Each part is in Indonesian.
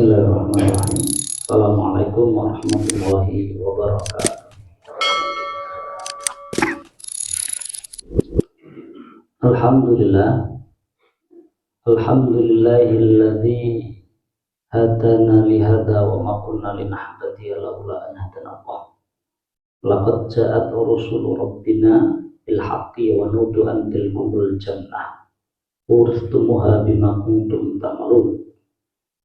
Bismillahirrahmanirrahim. Assalamualaikum warahmatullahi wabarakatuh. Alhamdulillah. Alhamdulillahilladzi hadana lihada wa ma kunna linahtadiya laula an hadana Allah. Laqad ja'at rusulu rabbina bil haqqi wa nudu an tilkumul jannah. Uristumuha bima kuntum ta'malun.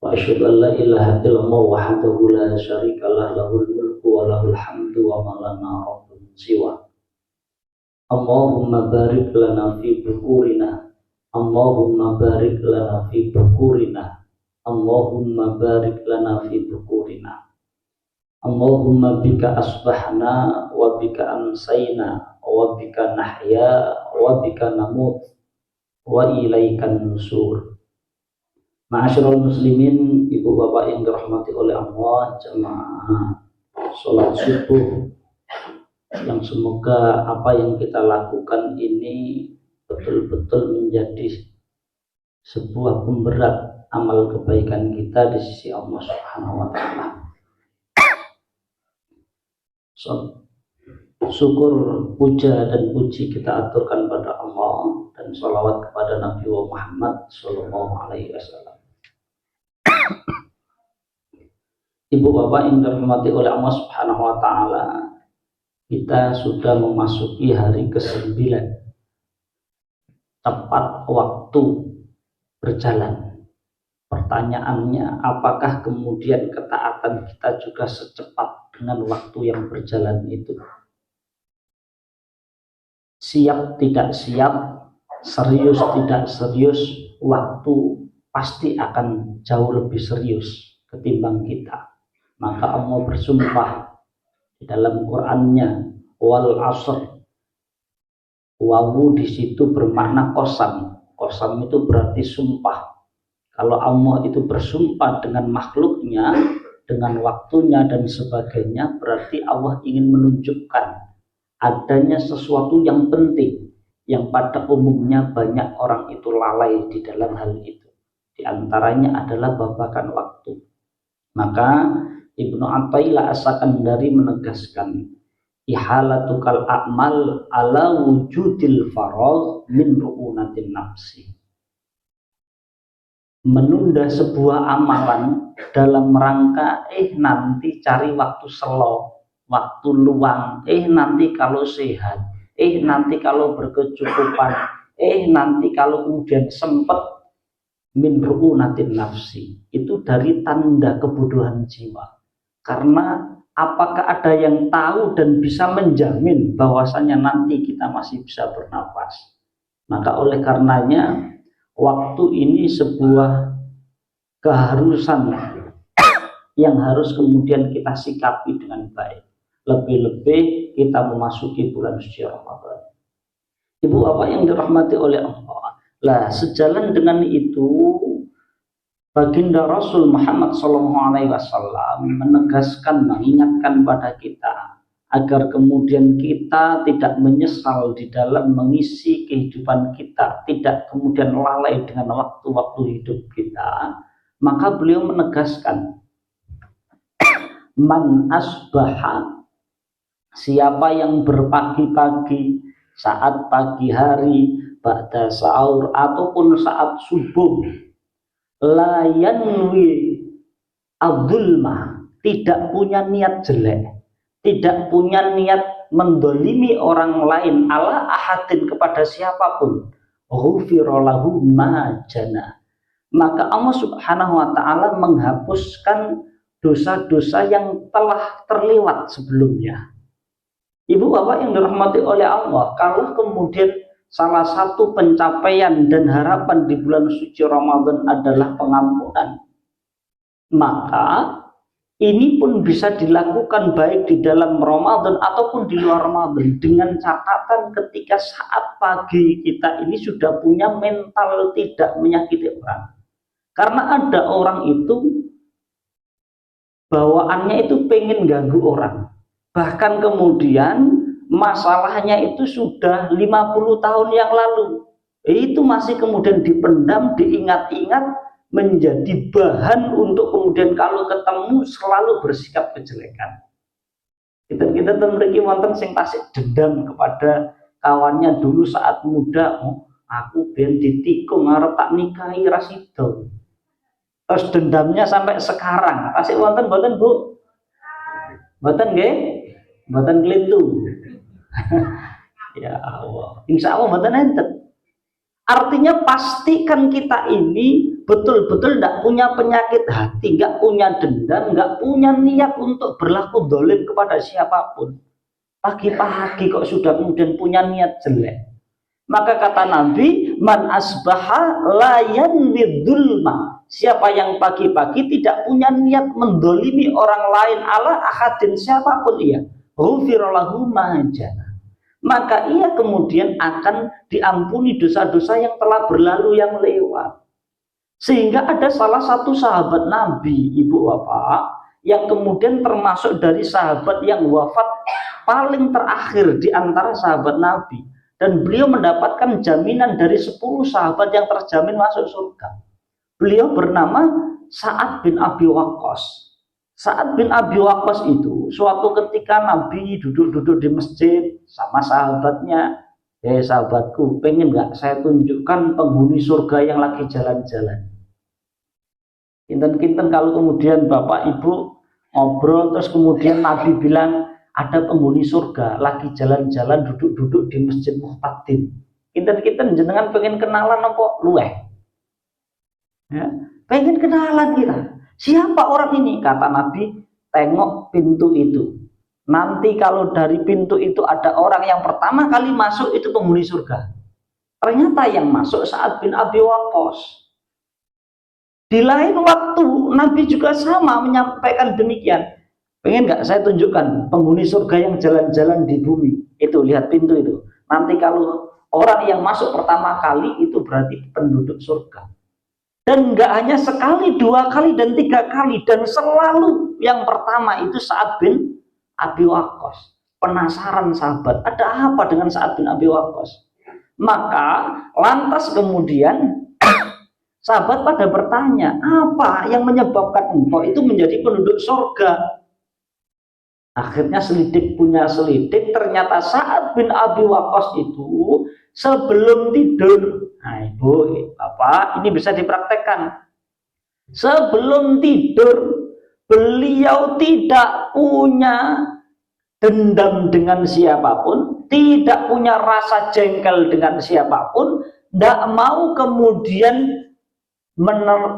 Wa asyhadu an la ilaha illallah wahdahu la syarika lah, lahul mulku wa lahul hamdu wa ma lana rabbun siwa. Allahumma barik lana fi bukurina, Allahumma barik lana fi bukurina, Allahumma barik lana fi bukurina. Allahumma bika asbahna wa bika amsayna wa bika nahya wa bika namut wa ilaikan nusur. Ma'asyiral muslimin, ibu bapak yang dirahmati oleh Allah, jamaah sholat subuh, yang semoga apa yang kita lakukan ini betul-betul menjadi sebuah pemberat amal kebaikan kita di sisi Allah Subhanahu wa Ta'ala. Syukur, puja dan puji kita aturkan pada Allah dan sholawat kepada Nabi Muhammad Sallallahu Alaihi Wasallam. Ibu bapak yang dirahmati oleh Allah Subhanahu wa Ta'ala, kita sudah memasuki hari ke-9. Tepat waktu berjalan. Pertanyaannya, apakah kemudian ketaatan kita juga secepat dengan waktu yang berjalan itu? Siap tidak siap, serius tidak serius, waktu pasti akan jauh lebih serius ketimbang kita. Maka Allah bersumpah di dalam Qur'annya, wal asr. Wawu di situ bermakna qasam. Qasam itu berarti sumpah. Kalau Allah itu bersumpah dengan makhluknya, dengan waktunya dan sebagainya, berarti Allah ingin menunjukkan adanya sesuatu yang penting, yang pada umumnya banyak orang itu lalai di dalam hal itu. Di antaranya adalah babakan waktu. Maka Ibnu Athaillah As-Sakandari menegaskan, ihalatukal a'mal ala wujudil faragh min ru'unatin nafsi. Menunda sebuah amalan dalam rangka nanti cari waktu slow, waktu luang, nanti kalau sehat, nanti kalau berkecukupan, nanti kalau kemudian sempat, min ru'unatin nafsi, itu dari tanda kebodohan jiwa. Karena apakah ada yang tahu dan bisa menjamin bahwasanya nanti kita masih bisa bernafas? Maka oleh karenanya waktu ini sebuah keharusan yang harus kemudian kita sikapi dengan baik. Lebih-lebih kita memasuki bulan suci Ramadan. Ibu bapak yang dirahmati oleh Allah, lah sejalan dengan itu Baginda Rasul Muhammad SAW menegaskan, mengingatkan pada kita agar kemudian kita tidak menyesal di dalam mengisi kehidupan kita, tidak kemudian lalai dengan waktu-waktu hidup kita. Maka beliau menegaskan, man asbaha, siapa yang berpagi-pagi saat pagi hari, ba'da sahur ataupun saat subuh, la yanwi adzulma, tidak punya niat jelek, tidak punya niat mendolimi orang lain, ala ahadin, kepada siapapun, ghufira lahu ma jana, maka Allah Subhanahu wa Ta'ala menghapuskan dosa-dosa yang telah terlewat sebelumnya. Ibu bapak yang dirahmati oleh Allah, kalau kemudian salah satu pencapaian dan harapan di bulan suci Ramadan adalah pengampunan, maka ini pun bisa dilakukan baik di dalam Ramadan ataupun di luar Ramadan, dengan catatan ketika saat pagi kita ini sudah punya mental tidak menyakiti orang. Karena ada orang itu bawaannya itu pengen ganggu orang, bahkan kemudian masalahnya itu sudah 50 tahun yang lalu, itu masih kemudian dipendam, diingat-ingat, menjadi bahan untuk kemudian kalau ketemu selalu bersikap kejelekan. Kita memiliki wonten sing tasik dendam kepada kawannya dulu saat muda. Oh, aku ben ditikung arep tak nikahi rasido. Terus dendamnya sampai sekarang. Tasik wonten mboten, Bu? Mboten nggih? Mboten kelitu. Ya Allah. Insya Allah mboten enten. Artinya pastikan kita ini betul-betul tidak punya penyakit hati, nggak punya dendam, nggak punya niat untuk berlaku dolim kepada siapapun. Pagi-pagi kok sudah kemudian punya niat jelek. Maka kata Nabi, man asbaha layan widulma. Siapa yang pagi-pagi tidak punya niat mendolimi orang lain ala ahadin siapapun ia, ghufirallahu majana. Maka ia kemudian akan diampuni dosa-dosa yang telah berlalu yang lewat. Sehingga ada salah satu sahabat Nabi, ibu bapak, yang kemudian termasuk dari sahabat yang wafat paling terakhir di antara sahabat Nabi. Dan beliau mendapatkan jaminan dari 10 sahabat yang terjamin masuk surga. Beliau bernama Sa'ad bin Abi Waqqas. Sa'ad bin Abi Waqqas itu suatu ketika Nabi duduk-duduk di masjid sama sahabatnya. Sahabatku, pengen nggak saya tunjukkan penghuni surga yang lagi jalan-jalan. Kinten-kinten kalau kemudian bapak ibu ngobrol terus kemudian Nabi bilang ada penghuni surga lagi jalan-jalan duduk-duduk di masjid Muhtadin. Kinten-kinten jenengan pengen kenalan apa luweh? Ya, pengen kenalan kita. Siapa orang ini? Kata Nabi, tengok pintu itu. Nanti kalau dari pintu itu ada orang yang pertama kali masuk itu penghuni surga. Ternyata yang masuk Sa'ad bin Abi Waqqas. Di lain waktu Nabi juga sama menyampaikan demikian. Pengen nggak saya tunjukkan penghuni surga yang jalan-jalan di bumi? Itu lihat pintu itu. Nanti kalau orang yang masuk pertama kali itu berarti penduduk surga. Dan nggak hanya sekali, 2 kali, dan 3 kali. Dan selalu yang pertama itu Sa'ad bin Abi Waqqas. Penasaran sahabat, ada apa dengan Sa'ad bin Abi Waqqas? Maka lantas kemudian sahabat pada bertanya, apa yang menyebabkan engkau itu menjadi penduduk surga? Akhirnya selidik punya selidik, ternyata Sa'ad bin Abi Waqqas itu sebelum tidur, nah ibu, bapak, ini bisa dipraktekkan. Sebelum tidur, beliau tidak punya dendam dengan siapapun, tidak punya rasa jengkel dengan siapapun, tidak mau kemudian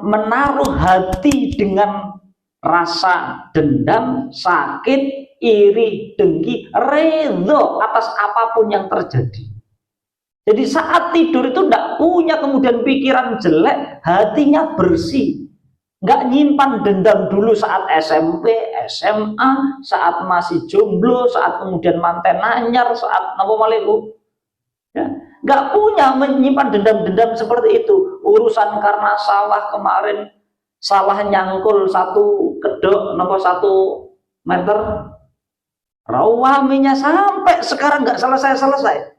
menaruh hati dengan rasa dendam, sakit, iri, dengki, redho atas apapun yang terjadi. Jadi saat tidur itu tidak punya kemudian pikiran jelek, hatinya bersih. Nggak nyimpan dendam dulu saat SMP, SMA, saat masih jomblo, saat kemudian manten anyar, saat apa maliku. Ya, nggak punya menyimpan dendam-dendam seperti itu. Urusan karena sawah kemarin salah nyangkul 1 kedok nomor 1 meter, rawaminya sampai sekarang nggak selesai-selesai.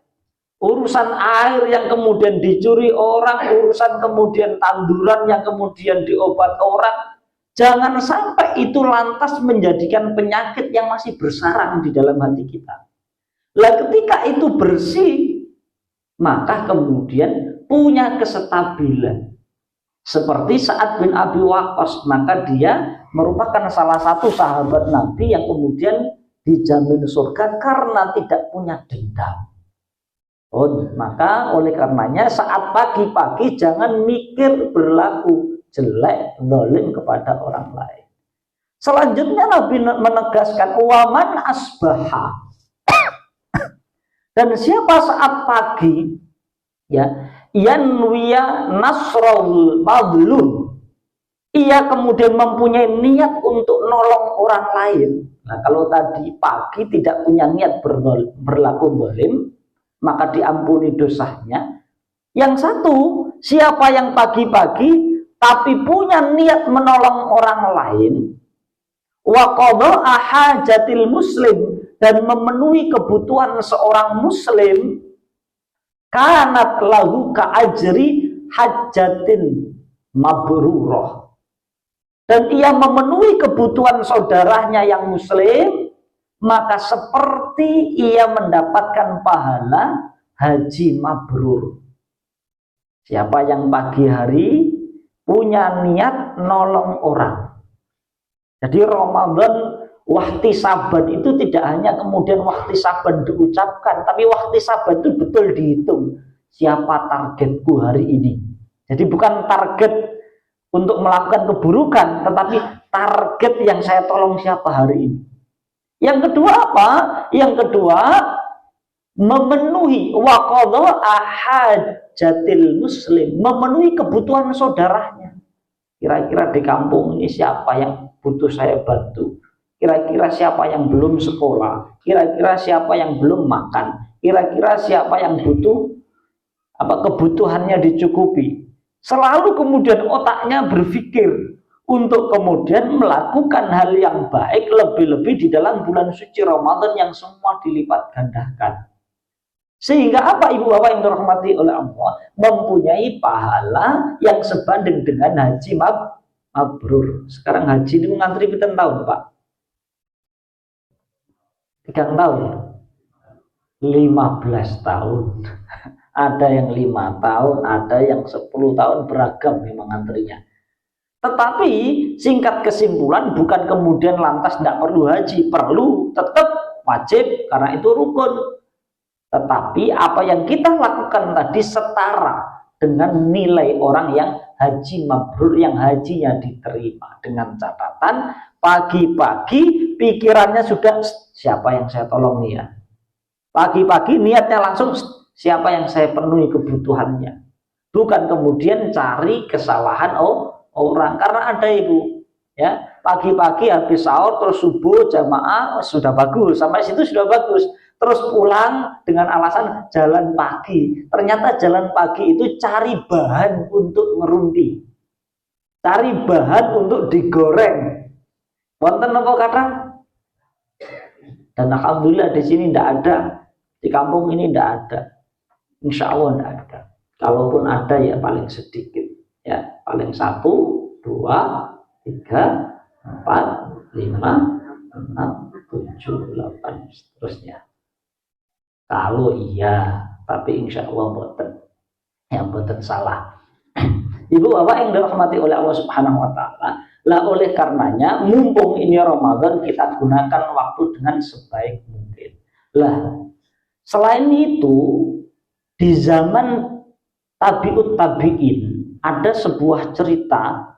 Urusan air yang kemudian dicuri orang, urusan kemudian tanduran yang kemudian diobat orang, jangan sampai itu lantas menjadikan penyakit yang masih bersarang di dalam hati kita. Lah ketika itu bersih, maka kemudian punya kestabilan. Seperti Sa'ad bin Abi Waqqas, maka dia merupakan salah satu sahabat Nabi yang kemudian dijamin surga karena tidak punya dendam. Oh, maka oleh karenanya saat pagi-pagi jangan mikir berlaku jelek, zalim kepada orang lain. Selanjutnya Nabi menegaskan waman asbaha. Dan siapa saat pagi ya yanwiya nasrul madlum, ia kemudian mempunyai niat untuk nolong orang lain. Nah, kalau tadi pagi tidak punya niat berlaku zalim, maka diampuni dosanya. Yang satu, siapa yang pagi-pagi tapi punya niat menolong orang lain, wa qadha'a hajatil muslim, dan memenuhi kebutuhan seorang muslim, kanat lahu ka ajri hajatin mabrurah. Dan ia memenuhi kebutuhan saudaranya yang muslim, maka seperti ia mendapatkan pahala haji mabrur. Siapa yang pagi hari punya niat nolong orang. Jadi Ramadan wahtisaban itu tidak hanya kemudian wahtisaban diucapkan, tapi wahtisaban itu betul dihitung. Siapa targetku hari ini? Jadi bukan target untuk melakukan keburukan, tetapi target yang saya tolong siapa hari ini. Yang kedua apa? Yang kedua, memenuhi waqadha ahajatil muslim, memenuhi kebutuhan saudaranya. Kira-kira di kampung ini siapa yang butuh saya bantu? Kira-kira siapa yang belum sekolah? Kira-kira siapa yang belum makan? Kira-kira siapa yang butuh kebutuhannya dicukupi? Selalu kemudian otaknya berpikir untuk kemudian melakukan hal yang baik, lebih-lebih di dalam bulan suci Ramadan yang semua dilipat gandakan. Sehingga apa, ibu bapak yang dirahmati oleh Allah, mempunyai pahala yang sebanding dengan haji mabrur. Sekarang haji ini mengantri pinten tahun, Pak? 3 tahun, 15 tahun. Ada yang 5 tahun, ada yang 10 tahun, beragam memang antrinya. Tetapi singkat kesimpulan, bukan kemudian lantas tidak perlu haji, perlu, tetap wajib karena itu rukun. Tetapi apa yang kita lakukan tadi setara dengan nilai orang yang haji mabrur, yang hajinya diterima, dengan catatan pagi-pagi pikirannya sudah siapa yang saya tolong nih ya. Pagi-pagi niatnya langsung siapa yang saya penuhi kebutuhannya, bukan kemudian cari kesalahan orang. Karena ada ibu ya, pagi-pagi habis sahur terus subuh jamaah sudah bagus, sampai situ sudah bagus, terus pulang dengan alasan jalan pagi. Ternyata jalan pagi itu cari bahan untuk ngerumpi, cari bahan untuk digoreng. Wonten apa kata? Dan alhamdulillah di sini tidak ada, di kampung ini tidak ada. Insya Allah tidak ada. Kalaupun ada ya paling sedikit, ya paling 1, 2, 3, 4, 5, 6, 7, 8 seterusnya. Kalau iya, tapi insya Allah boten, yang boten salah. Ibu bapak yang dirahmati oleh Allah Subhanahu Wa Taala, lah oleh karenanya mumpung ini Ramadan kita gunakan waktu dengan sebaik mungkin. Lah selain itu, di zaman tabi'ut tabi'in ada sebuah cerita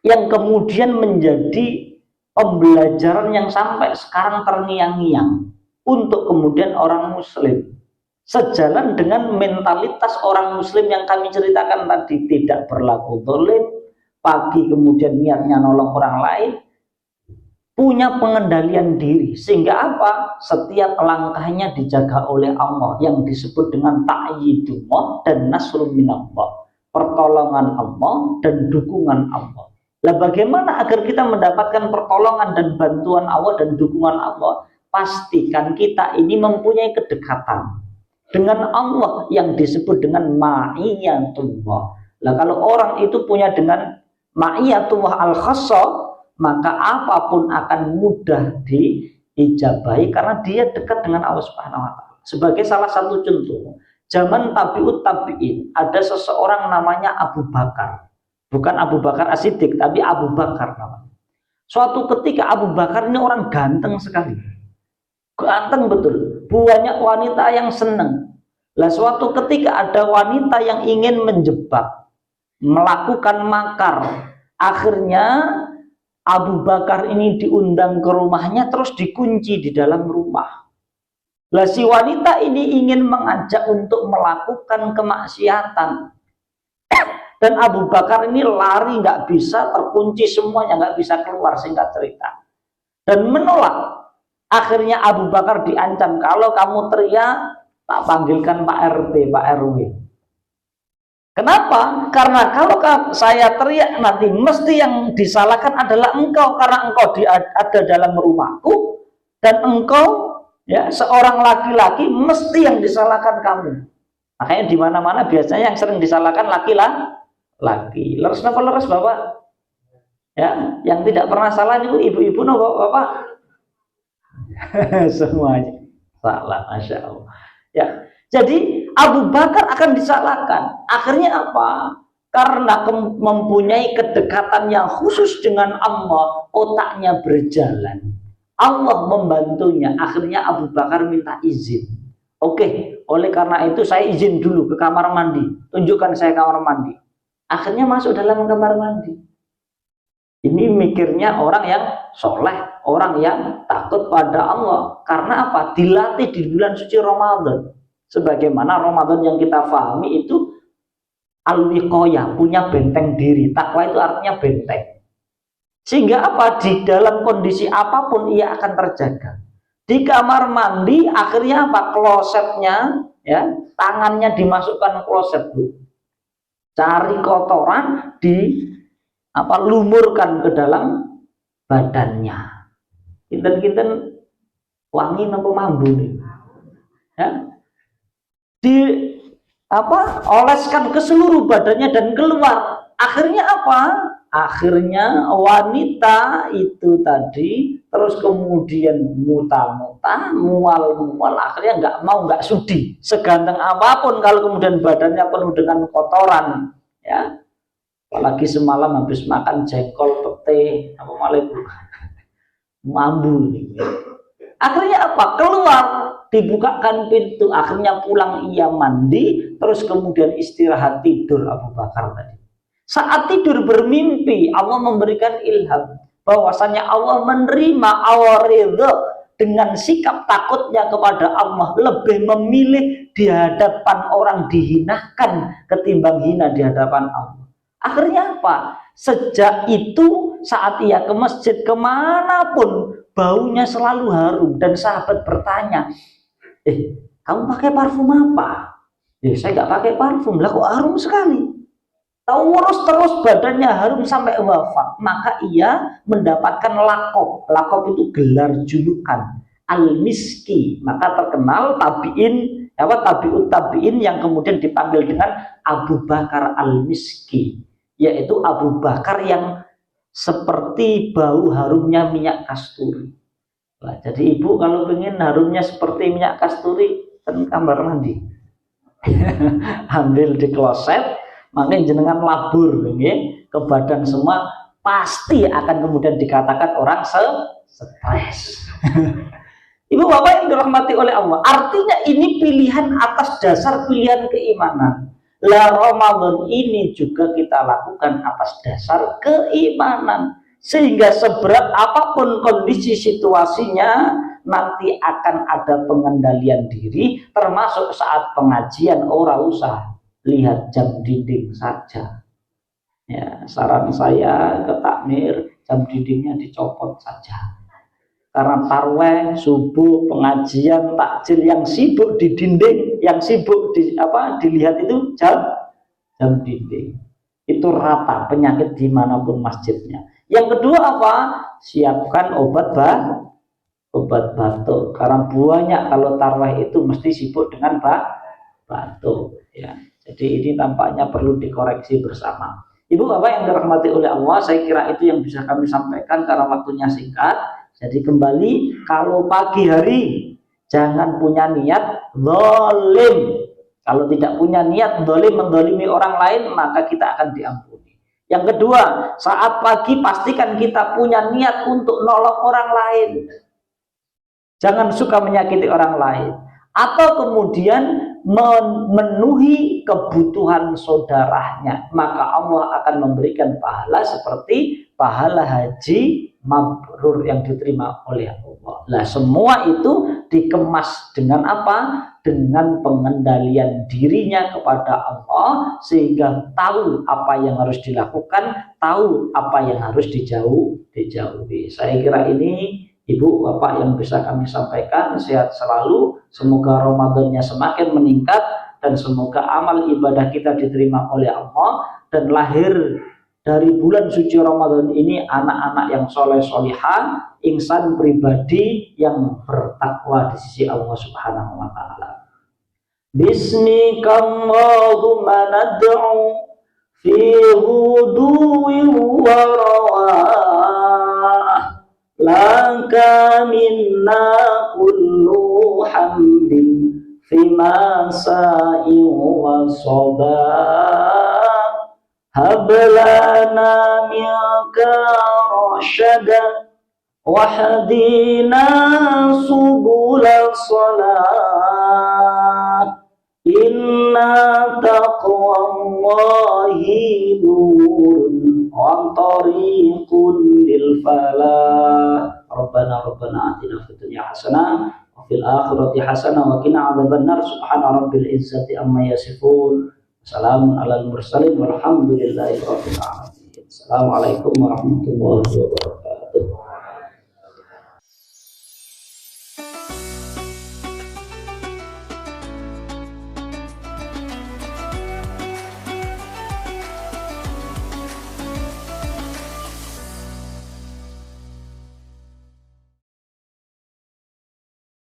yang kemudian menjadi pembelajaran yang sampai sekarang terngiang-ngiang untuk kemudian orang muslim. Sejalan dengan mentalitas orang muslim yang kami ceritakan tadi, tidak berlaku zalim, pagi kemudian niatnya nolong orang lain, punya pengendalian diri, sehingga apa? Setiap langkahnya dijaga oleh Allah yang disebut dengan ta'yidullah dan nasrun minallah, pertolongan Allah dan dukungan Allah. Lah bagaimana agar kita mendapatkan pertolongan dan bantuan Allah dan dukungan Allah? Pastikan kita ini mempunyai kedekatan dengan Allah yang disebut dengan ma'iyatullah. Lah kalau orang itu punya dengan ma'iyatullah al-khassah, maka apapun akan mudah diijabahi karena dia dekat dengan Allah Subhanahu Wa Taala. Sebagai salah satu contoh, zaman tabi'ut tabi'in ada seseorang namanya Abu Bakar, bukan Abu Bakar As-Siddiq, tapi Abu Bakar namanya. Suatu ketika Abu Bakar ini orang ganteng sekali, ganteng betul, banyak wanita yang senang. Lah suatu ketika ada wanita yang ingin menjebak, melakukan makar, akhirnya Abu Bakar ini diundang ke rumahnya terus dikunci di dalam rumah. Lah si wanita ini ingin mengajak untuk melakukan kemaksiatan. Dan Abu Bakar ini lari, nggak bisa, terkunci semuanya, nggak bisa keluar, singkat cerita. Dan menolak. Akhirnya Abu Bakar diancam, kalau kamu teriak, tak panggilkan Pak RT, Pak RW. Kenapa? Karena kalau saya teriak nanti mesti yang disalahkan adalah engkau, karena engkau ada dalam rumahku dan engkau ya seorang laki-laki, mesti yang disalahkan kamu. Makanya di mana-mana biasanya yang sering disalahkan laki. Leres napa leres Bapak? Ya, yang tidak pernah salah itu ibu-ibu napa Bapak? Semuanya salah, Masya Allah. Ya, jadi Abu Bakar akan disalahkan. Akhirnya apa? Karena mempunyai kedekatan yang khusus dengan Allah, otaknya berjalan. Allah membantunya. Akhirnya Abu Bakar minta izin. Oke, oleh karena itu saya izin dulu ke kamar mandi. Tunjukkan saya kamar mandi. Akhirnya masuk dalam kamar mandi. Ini mikirnya orang yang soleh, orang yang takut pada Allah. Karena apa? Dilatih di bulan suci Ramadan. Sebagaimana Ramadan yang kita pahami itu al-wiqoyah, punya benteng diri. Takwa itu artinya benteng. Sehingga apa? Di dalam kondisi apapun ia akan terjaga. Di kamar mandi akhirnya apa? Klosetnya, ya, tangannya dimasukkan kloset, Bu. Cari kotoran lumurkan ke dalam badannya. Kinten-kinten wangi napa mambu nih. Ya. Oleskan ke seluruh badannya dan keluar. Akhirnya apa? Akhirnya wanita itu tadi terus kemudian muta-muta, mual-mual, akhirnya nggak sudi. Seganteng apapun kalau kemudian badannya penuh dengan kotoran, ya. Apalagi semalam habis makan jengkol, pete, apa malah mambu nih. Akhirnya apa? Keluar, dibukakan pintu, akhirnya pulang ia mandi, terus kemudian istirahat tidur Abu Bakar tadi. Saat tidur bermimpi, Allah memberikan ilham bahwasanya Allah menerima ridho dengan sikap takutnya kepada Allah, lebih memilih di hadapan orang dihinakan ketimbang hina di hadapan Allah. Akhirnya apa? Sejak itu saat ia ke masjid kemanapun baunya selalu harum dan sahabat bertanya, kamu pakai parfum apa? Saya nggak pakai parfum. Lah kok harum sekali? Terus badannya harum sampai wafat. Maka ia mendapatkan lakob. Lakob itu gelar julukan al-miski. Maka terkenal tabi'ut tabi'in yang kemudian dipanggil dengan Abu Bakar al-Miski, yaitu Abu Bakar yang seperti bau harumnya minyak kasturi. Nah, jadi ibu kalau ingin harumnya seperti minyak kasturi, kan kamar mandi. Ambil di kloset, makanya jenengan labur ke badan semua, pasti akan kemudian dikatakan orang stres. Ibu bapak yang dirahmati oleh Allah, artinya ini pilihan atas dasar pilihan keimanan. Lah Ramadan ini juga kita lakukan atas dasar keimanan, sehingga seberat apapun kondisi situasinya nanti akan ada pengendalian diri, termasuk saat pengajian. Ora usah lihat jam dinding saja. Ya, saran saya ke takmir, jam dindingnya dicopot saja. Karena tarweh, subuh, pengajian, takjil yang sibuk di dinding, yang sibuk dilihat itu jam dinding. Itu rata penyakit dimanapun masjidnya. Yang kedua apa? Siapkan obat batuk. Karena banyak kalau tarweh itu mesti sibuk dengan batuk. Ya. Jadi ini tampaknya perlu dikoreksi bersama. Ibu bapak yang dirahmati oleh Allah, saya kira itu yang bisa kami sampaikan karena waktunya singkat. Jadi kembali, kalau pagi hari jangan punya niat zalim. Kalau tidak punya niat zalim, menzalimi orang lain, maka kita akan diampuni. Yang kedua, saat pagi pastikan kita punya niat untuk nolong orang lain. Jangan suka menyakiti orang lain. Atau kemudian memenuhi kebutuhan saudaranya, maka Allah akan memberikan pahala seperti pahala haji mabrur yang diterima oleh Allah. Nah, semua itu dikemas dengan apa? Dengan pengendalian dirinya kepada Allah, sehingga tahu apa yang harus dilakukan, tahu apa yang harus dijauhi. Saya kira ini Ibu Bapak yang bisa kami sampaikan. Sehat selalu, semoga Ramadannya semakin meningkat, dan semoga amal ibadah kita diterima oleh Allah, dan lahir dari bulan suci Ramadan ini anak-anak yang soleh solihah, insan pribadi yang bertakwa di sisi Allah Subhanahu wa ta'ala. Bismika Allahumma nad'u fi ghuduwin wa rawah laka minna kullu hamdin fi masa'in wa sabah hablana minka rasyada wahdina subul salah inna taqwallahi nurun wa tariqun lil falah rabbana atina fid dunya hasanah wa fil akhirati hasanah wa qina adzabannar subhana rabbil izzati amma yasifun salamun alal mursalin walhamdulillahi rabbil alamin assalamualaikum warahmatullahi wabarakatuh.